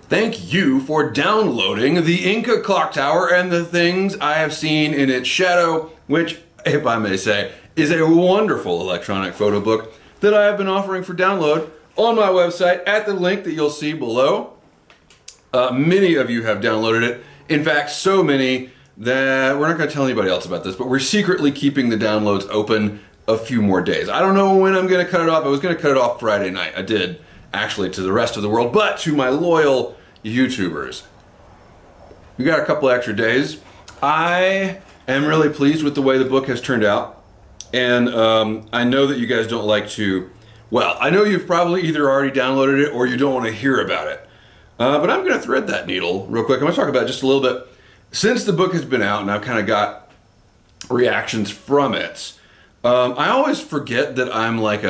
Thank you for downloading the Inca Clock Tower and the things I have seen in its shadow, which, if I may say, is a wonderful electronic photo book that I have been offering for download on my website at the link that you'll see below. Many of you have downloaded it. In fact, so many that we're not going to tell anybody else about this, but we're secretly keeping the downloads open a few more days. I don't know when I'm going to cut it off. I was going to cut it off Friday night. I did, actually, to the rest of the world, but to my loyal YouTubers, we got a couple extra days. I am really pleased with the way the book has turned out, and I know that you guys don't like to, well, I know you've probably either already downloaded it or you don't want to hear about it, but I'm going to thread that needle real quick. I'm going to talk about it just a little bit. Since the book has been out and I've kind of got reactions from it, I always forget that I'm like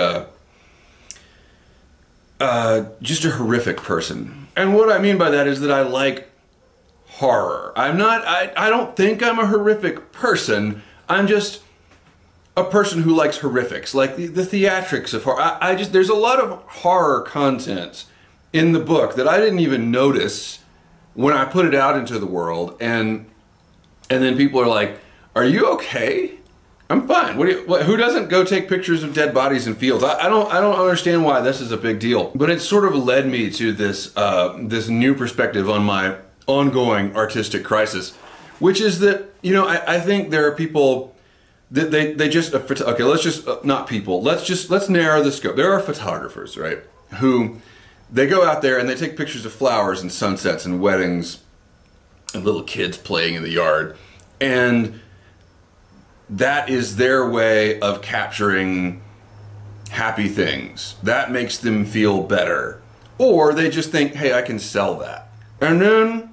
just a horrific person. And what I mean by that is that I like horror. I don't think I'm a horrific person. I'm just a person who likes horrifics, like the theatrics of horror. There's a lot of horror content in the book that I didn't even notice when I put it out into the world, and then people are like, "Are you okay?" I'm fine. Who doesn't go take pictures of dead bodies in fields? I don't understand why this is a big deal. But it sort of led me to this this new perspective on my ongoing artistic crisis, which is that, you know, I think there are people that they just okay. Let's just not people. Let's narrow the scope. There are photographers, right, who they go out there and they take pictures of flowers and sunsets and weddings and little kids playing in the yard, and that is their way of capturing happy things. That makes them feel better. Or they just think, hey, I can sell that. And then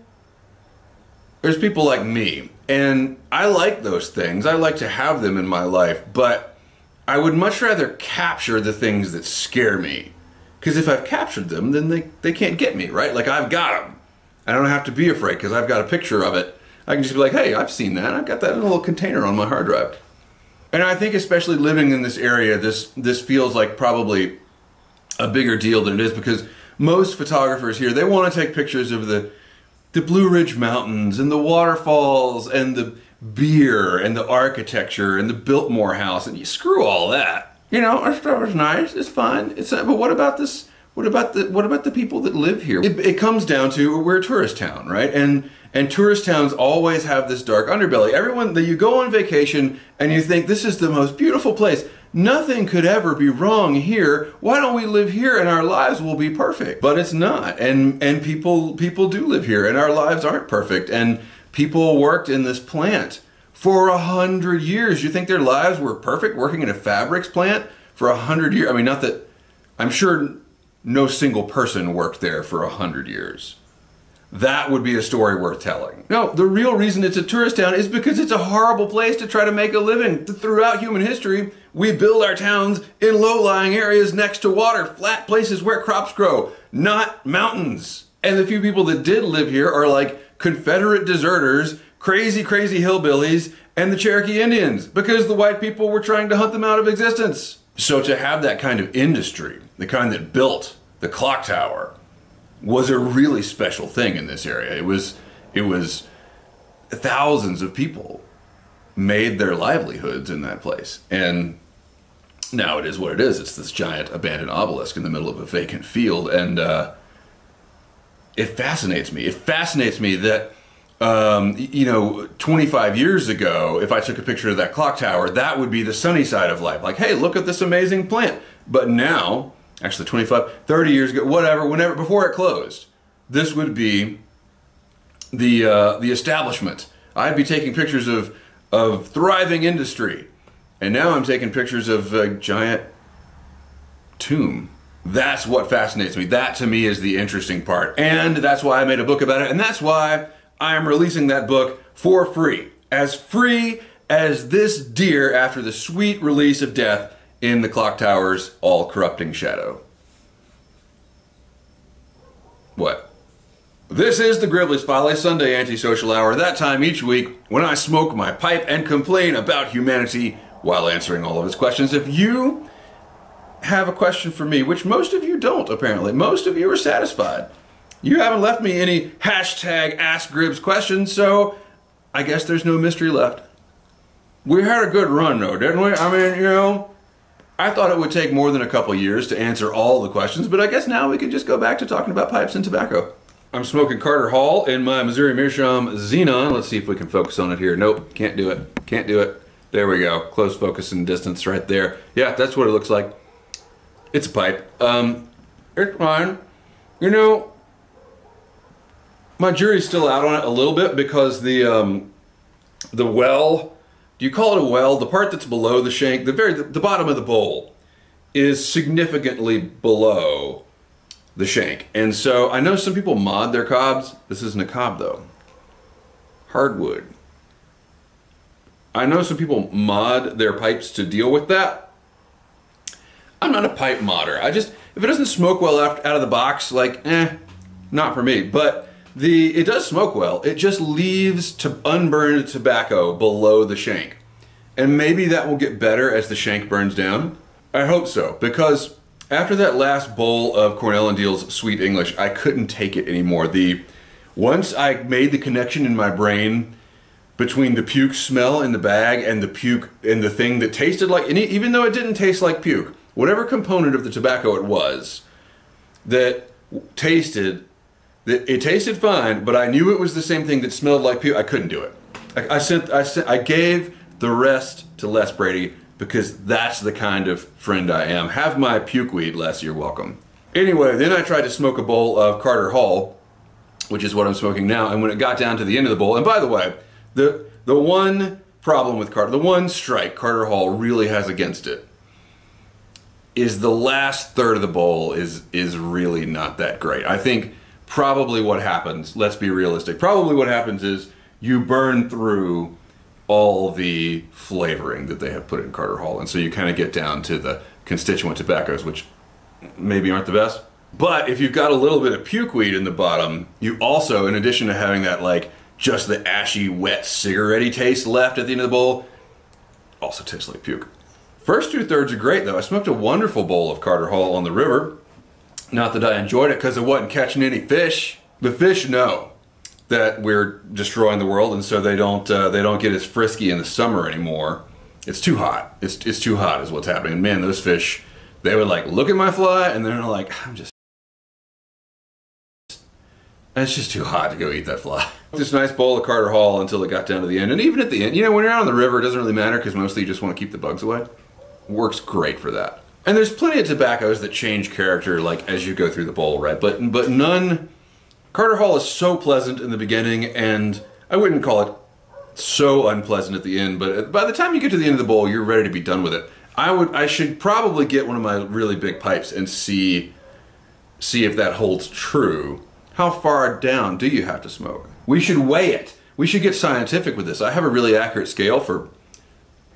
there's people like me, and I like those things. I like to have them in my life, but I would much rather capture the things that scare me. Because if I've captured them, then they can't get me, right? Like, I've got them. I don't have to be afraid because I've got a picture of it. I can just be like, hey, I've seen that. I've got that in a little container on my hard drive. And I think especially living in this area, this feels like probably a bigger deal than it is, because most photographers here, they want to take pictures of the Blue Ridge Mountains and the waterfalls and the beer and the architecture and the Biltmore House, and you screw all that. You know, our stuff is nice, it's fine. But what about this? What about the people that live here? It comes down to, we're a tourist town, right? And tourist towns always have this dark underbelly. Everyone, that you go on vacation and you think, this is the most beautiful place. Nothing could ever be wrong here. Why don't we live here and our lives will be perfect? But it's not. And people do live here and our lives aren't perfect. And people worked in this plant for 100 years. You think their lives were perfect working in a fabrics plant for 100 years? I mean, not that, I'm sure no single person worked there for 100 years. That would be a story worth telling. No, the real reason it's a tourist town is because it's a horrible place to try to make a living. Throughout human history, we build our towns in low-lying areas next to water, flat places where crops grow, not mountains. And the few people that did live here are like Confederate deserters, crazy hillbillies, and the Cherokee Indians, because the white people were trying to hunt them out of existence. So to have that kind of industry, the kind that built the clock tower, was a really special thing in this area. It was thousands of people made their livelihoods in that place. And now it is what it is. It's this giant abandoned obelisk in the middle of a vacant field. And it fascinates me. It fascinates me that, you know, 25 years ago, if I took a picture of that clock tower, that would be the sunny side of life. Like, hey, look at this amazing plant. But now, actually 25, 30 years ago, whatever, whenever, before it closed, this would be the establishment. I'd be taking pictures of thriving industry. And now I'm taking pictures of a giant tomb. That's what fascinates me. That to me is the interesting part. And that's why I made a book about it. And that's why I am releasing that book for free. As free as this deer after the sweet release of death in the clock tower's all-corrupting shadow. What? This is the Gribbly's Folly Sunday Antisocial Hour, that time each week when I smoke my pipe and complain about humanity while answering all of its questions. If you have a question for me, which most of you don't apparently, most of you are satisfied You haven't left me any hashtag Ask Gribbs questions, so I guess there's no mystery left. We had a good run though, didn't we? I mean, you know, I thought it would take more than a couple years to answer all the questions, but I guess now we can just go back to talking about pipes and tobacco. I'm smoking Carter Hall in my Missouri Meerschaum Xenon. Let's see if we can focus on it here. Nope, can't do it. Can't do it. There we go. Close focus and distance right there. Yeah, that's what it looks like. It's a pipe. It's fine. You know, my jury's still out on it a little bit because the well, do you call it a well? The part that's below the shank, the bottom of the bowl is significantly below the shank. And so I know some people mod their cobs. This isn't a cob though. Hardwood. I know some people mod their pipes to deal with that. I'm not a pipe modder. If it doesn't smoke well out of the box, like, not for me. But it does smoke well. It just leaves unburned tobacco below the shank. And maybe that will get better as the shank burns down. I hope so, because after that last bowl of Cornell and Deal's Sweet English, I couldn't take it anymore. Once I made the connection in my brain between the puke smell in the bag and the puke and the thing that tasted like, and even though it didn't taste like puke, whatever component of the tobacco it was that it tasted fine, but I knew it was the same thing that smelled like puke. I couldn't do it. I gave the rest to Les Brady because that's the kind of friend I am. Have my puke weed, Les, you're welcome. Anyway, then I tried to smoke a bowl of Carter Hall, which is what I'm smoking now, and when it got down to the end of the bowl, and by the way, the one problem with the one strike Carter Hall really has against it is the last third of the bowl is really not that great. I think probably what happens, let's be realistic, probably what happens is you burn through all the flavoring that they have put in Carter Hall, and so you kind of get down to the constituent tobaccos, which maybe aren't the best. But if you've got a little bit of puke weed in the bottom, you also, in addition to having that like just the ashy, wet, cigarette-y taste left at the end of the bowl, also tastes like puke. First 2/3 are great though. I smoked a wonderful bowl of Carter Hall on the river. Not that I enjoyed it because I wasn't catching any fish. The fish know that we're destroying the world, and so they don't get as frisky in the summer anymore. It's too hot. It's too hot is what's happening. And man, those fish, they would like look at my fly and they're like, it's just too hot to go eat that fly. This nice bowl of Carter Hall until it got down to the end. And even at the end, you know, when you're out on the river, it doesn't really matter because mostly you just want to keep the bugs away. Works great for that. And there's plenty of tobaccos that change character like as you go through the bowl, right? But none. Carter Hall is so pleasant in the beginning, and I wouldn't call it so unpleasant at the end, but by the time you get to the end of the bowl, you're ready to be done with it. I should probably get one of my really big pipes and see if that holds true. How far down do you have to smoke? We should weigh it. We should get scientific with this. I have a really accurate scale for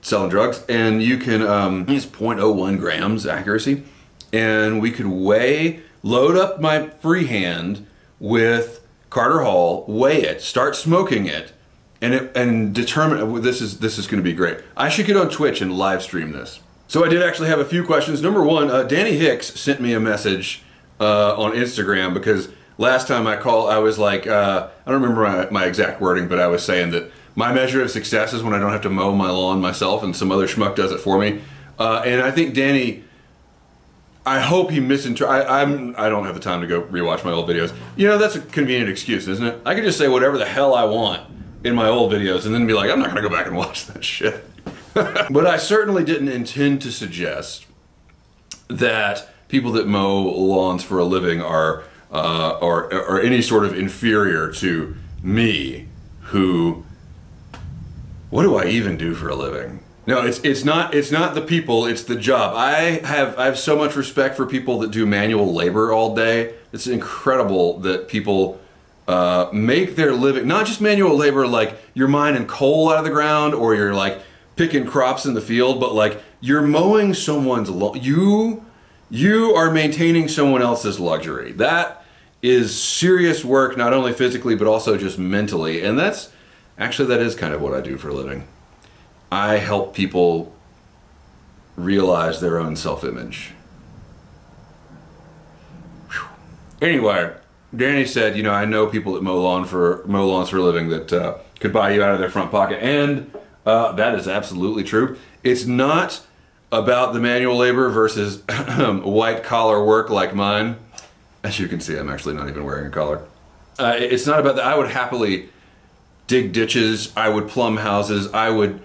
selling drugs, and you can, it's 0.01 grams accuracy, and we could load up my freehand with Carter Hall, weigh it, start smoking it, and determine, this is going to be great. I should get on Twitch and live stream this. So I did actually have a few questions. Number one, Danny Hicks sent me a message on Instagram because last time I called, I was like, I don't remember my exact wording, but I was saying that my measure of success is when I don't have to mow my lawn myself and some other schmuck does it for me. And I think Danny, I hope he misinterpreted. I don't have the time to go rewatch my old videos. You know, that's a convenient excuse, isn't it? I could just say whatever the hell I want in my old videos and then be like, I'm not gonna go back and watch that shit. But I certainly didn't intend to suggest that people that mow lawns for a living are any sort of inferior to me, who, what do I even do for a living? No, it's not the people, it's the job. I have so much respect for people that do manual labor all day. It's incredible that people make their living, not just manual labor like you're mining coal out of the ground or you're like picking crops in the field, but like you're mowing someone's lawn. You are maintaining someone else's luxury. That is serious work, not only physically but also just mentally, and that is kind of what I do for a living. I help people realize their own self-image. Anyway, Danny said, you know, I know people that mow lawns for a living that could buy you out of their front pocket, and that is absolutely true. It's not about the manual labor versus white collar work like mine. As you can see, I'm actually not even wearing a collar. It's not about that. I would happily dig ditches. I would plumb houses. I would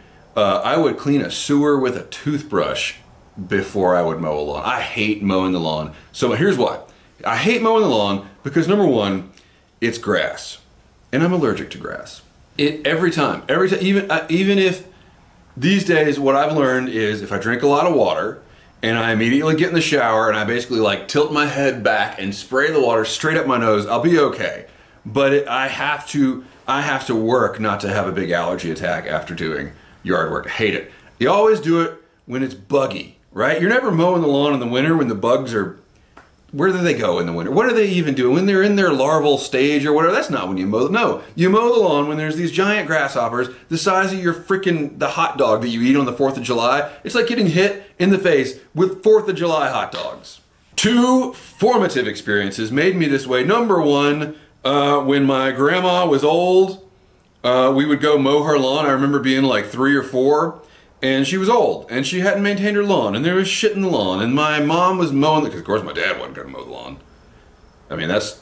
clean a sewer with a toothbrush before I would mow a lawn. I hate mowing the lawn. So here's why. I hate mowing the lawn because, number one, it's grass, and I'm allergic to grass. Every time, even if these days what I've learned is if I drink a lot of water and I immediately get in the shower and I basically like tilt my head back and spray the water straight up my nose, I'll be okay. But I have to work not to have a big allergy attack after doing yard work. I hate it. You always do it when it's buggy, right? You're never mowing the lawn in the winter when the bugs are. Where do they go in the winter? What are they even doing? When they're in their larval stage or whatever, that's not when you mow. No, you mow the lawn when there's these giant grasshoppers the size of the hot dog that you eat on the 4th of July. It's like getting hit in the face with 4th of July hot dogs. 2 formative experiences made me this way. Number one, when my grandma was old, we would go mow her lawn. I remember being like 3 or 4. And she was old, and she hadn't maintained her lawn, and there was shit in the lawn, and my mom was mowing, because of course my dad wasn't going to mow the lawn. I mean, it's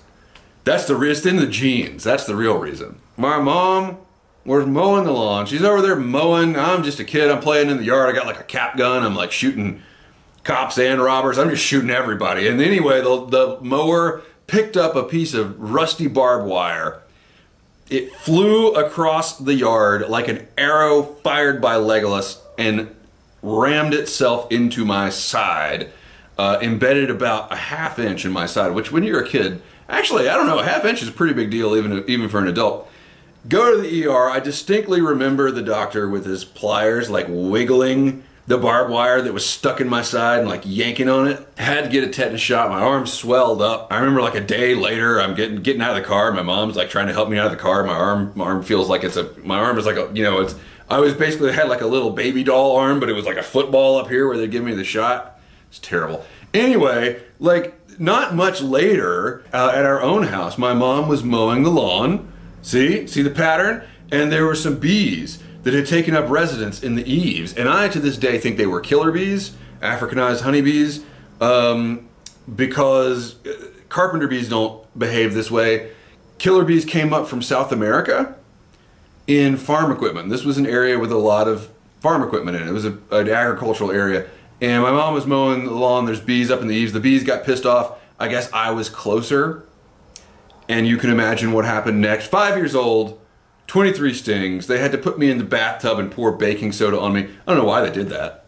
in the genes. That's the real reason. My mom was mowing the lawn. She's over there mowing. I'm just a kid. I'm playing in the yard. I got like a cap gun. I'm like shooting cops and robbers. I'm just shooting everybody. And anyway, the mower picked up a piece of rusty barbed wire. It flew across the yard like an arrow fired by Legolas and rammed itself into my side, embedded about a ½ inch in my side, which when you're a kid, actually, I don't know, a ½ inch is a pretty big deal even for an adult. Go to the ER. I distinctly remember the doctor with his pliers like wiggling the barbed wire that was stuck in my side and like yanking on it. Had to get a tetanus shot. My arm swelled up. I remember like a day later, I'm getting out of the car. My mom's like trying to help me out of the car. My arm feels like my arm is like a, you know, I was basically had like a little baby doll arm, but it was like a football up here where they give me the shot. It's terrible. Anyway, like not much later at our own house, my mom was mowing the lawn. See the pattern? And there were some bees that had taken up residence in the eaves. And I, to this day, think they were killer bees, Africanized honeybees, because carpenter bees don't behave this way. Killer bees came up from South America in farm equipment. This was an area with a lot of farm equipment in it. It was an agricultural area. And my mom was mowing the lawn. There's bees up in the eaves. The bees got pissed off. I guess I was closer. And you can imagine what happened next. 5 years old. 23 stings. They had to put me in the bathtub and pour baking soda on me. I don't know why they did that.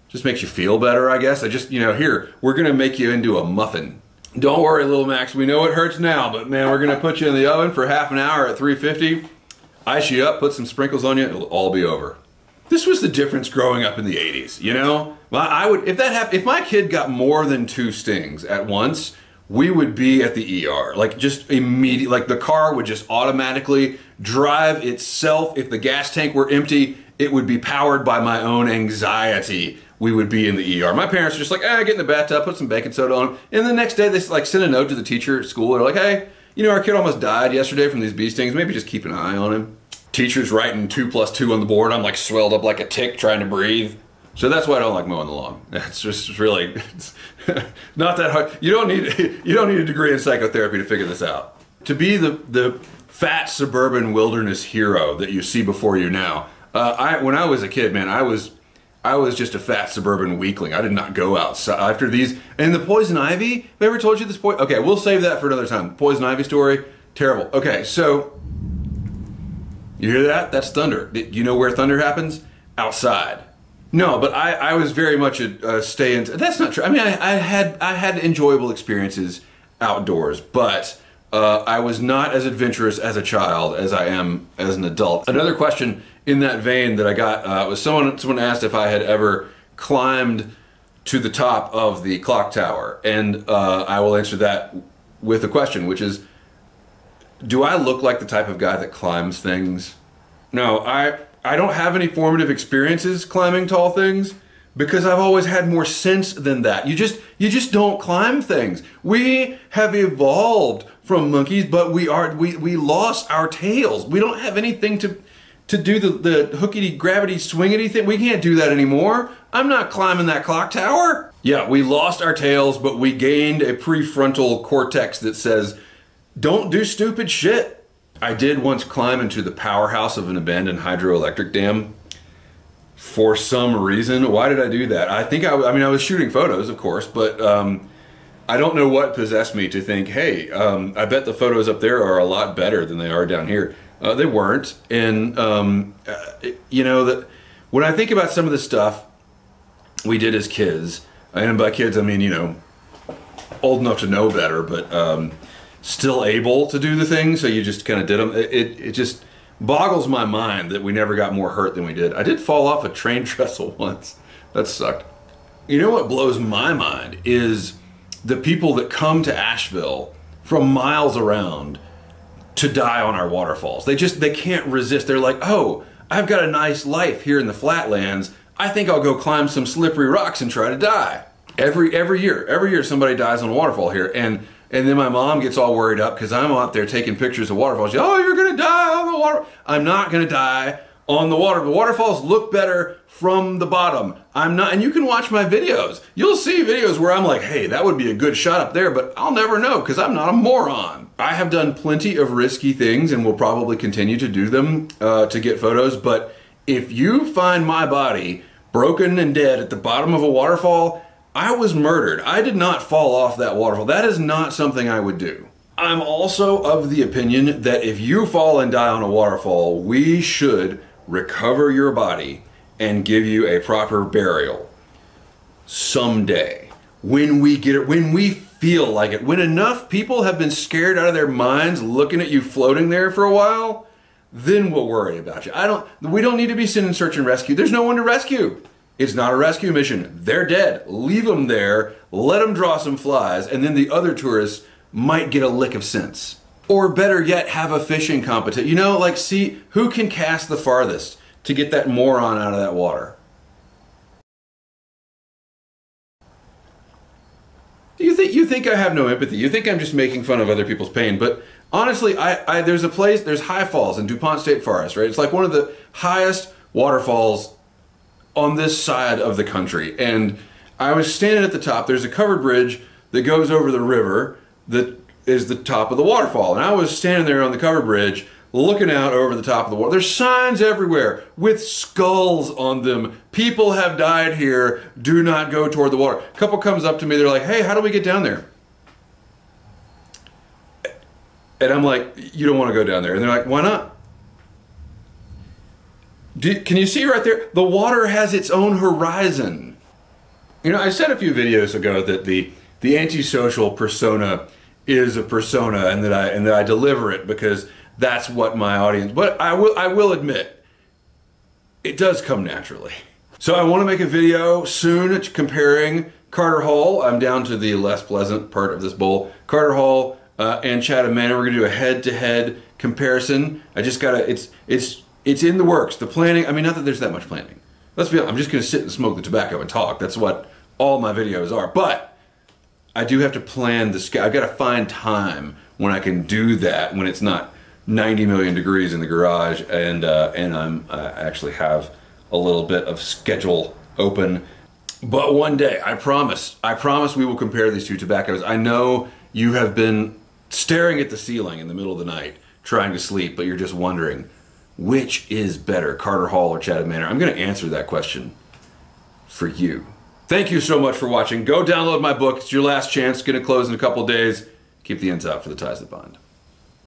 Just makes you feel better, I guess. Here, we're going to make you into a muffin. Don't worry, little Max. We know it hurts now, but man, we're going to put you in the oven for ½ an hour at 350. Ice you up, put some sprinkles on you, it'll all be over. This was the difference growing up in the 80s, you know? If my kid got more than 2 stings at once, we would be at the ER, like just immediately, like the car would just automatically drive itself. If the gas tank were empty, it would be powered by my own anxiety. We would be in the ER. My parents were just like, get in the bathtub, put some baking soda on. And the next day they like send a note to the teacher at school. They're like, hey, you know, our kid almost died yesterday from these bee stings. Maybe just keep an eye on him. Teacher's writing 2 + 2 on the board. I'm like swelled up like a tick trying to breathe. So that's why I don't like mowing the lawn. It's just really, it's not that hard. You don't need a degree in psychotherapy to figure this out. To be the fat suburban wilderness hero that you see before you now. When I was a kid, man, I was just a fat suburban weakling. I did not go outside after these. And the poison ivy, have I ever told you this point? Okay, we'll save that for another time. Poison ivy story, terrible. Okay, so you hear that? That's thunder. Do you know where thunder happens? Outside. No, but I was very much a stay in. That's not true. I mean, I had enjoyable experiences outdoors, but I was not as adventurous as a child as I am as an adult. Another question in that vein that I got was someone asked if I had ever climbed to the top of the clock tower, and I will answer that with a question, which is, do I look like the type of guy that climbs things? No, I don't have any formative experiences climbing tall things, because I've always had more sense than that. You just don't climb things. We have evolved from monkeys, but we lost our tails. We don't have anything to do the hookity gravity swingity thing. We can't do that anymore. I'm not climbing that clock tower. Yeah, we lost our tails, but we gained a prefrontal cortex that says, don't do stupid shit. I did once climb into the powerhouse of an abandoned hydroelectric dam. For some reason. Why did I do that? I think I was shooting photos, of course, but I don't know what possessed me to think, hey, I bet the photos up there are a lot better than they are down here. They weren't. And, you know, when I think about some of the stuff we did as kids, and by kids I mean, you know, old enough to know better, but still able to do the things, so you just kind of did them. It just boggles my mind that we never got more hurt than we did. I did fall off a train trestle once. That sucked. You know what blows my mind is the people that come to Asheville from miles around to die on our waterfalls. They can't resist. They're like, oh, I've got a nice life here in the flatlands. I think I'll go climb some slippery rocks and try to die. Every year somebody dies on a waterfall here, and then my mom gets all worried up because I'm out there taking pictures of waterfalls. She, oh, you're gonna die on the water. I'm not gonna die on the water. The waterfalls look better from the bottom. I'm not, and you can watch my videos. You'll see videos where I'm like, hey, that would be a good shot up there, but I'll never know because I'm not a moron. I have done plenty of risky things and will probably continue to do them to get photos, but if you find my body broken and dead at the bottom of a waterfall, I was murdered. I did not fall off that waterfall. That is not something I would do. I'm also of the opinion that if you fall and die on a waterfall, we should recover your body and give you a proper burial someday. When we get it, when we feel like it, when enough people have been scared out of their minds looking at you floating there for a while, then we'll worry about you. We don't need to be sending search and rescue. There's no one to rescue. It's not a rescue mission. They're dead. Leave them there, let them draw some flies, and then the other tourists might get a lick of sense. Or better yet, have a fishing competition. You know, like see who can cast the farthest to get that moron out of that water. You think I have no empathy. You think I'm just making fun of other people's pain, but honestly, there's High Falls in DuPont State Forest, right? It's like one of the highest waterfalls on this side of the country, and I was standing at the top. There's a covered bridge that goes over the river that is the top of the waterfall, and I was standing there on the covered bridge looking out over the top of the water. There's signs everywhere with skulls on them. People have died here. Do not go toward the water. A couple comes up to me. They're like, hey, how do we get down there? And I'm like, you don't want to go down there. And they're like, why not? Can you see right there? The water has its own horizon. You know, I said a few videos ago that the antisocial persona is a persona, and that I deliver it because that's what my audience. But I will admit, it does come naturally. So I want to make a video soon comparing Carter Hall. I'm down to the less pleasant part of this bowl. Carter Hall and Chatham Manor. We're gonna do a head-to-head comparison. I just gotta. It's in the works. The planning, I mean, not that there's that much planning. Let's be honest, I'm just going to sit and smoke the tobacco and talk. That's what all my videos are. But I do have to plan the schedule. I've got to find time when I can do that, when it's not 90 million degrees in the garage, and I actually have a little bit of schedule open. But one day, I promise we will compare these two tobaccos. I know you have been staring at the ceiling in the middle of the night, trying to sleep, but you're just wondering, which is better, Carter Hall or Chatham Manor? I'm going to answer that question for you. Thank you so much for watching. Go download my book. It's your last chance. It's going to close in a couple days. Keep the ends out for the ties that bind.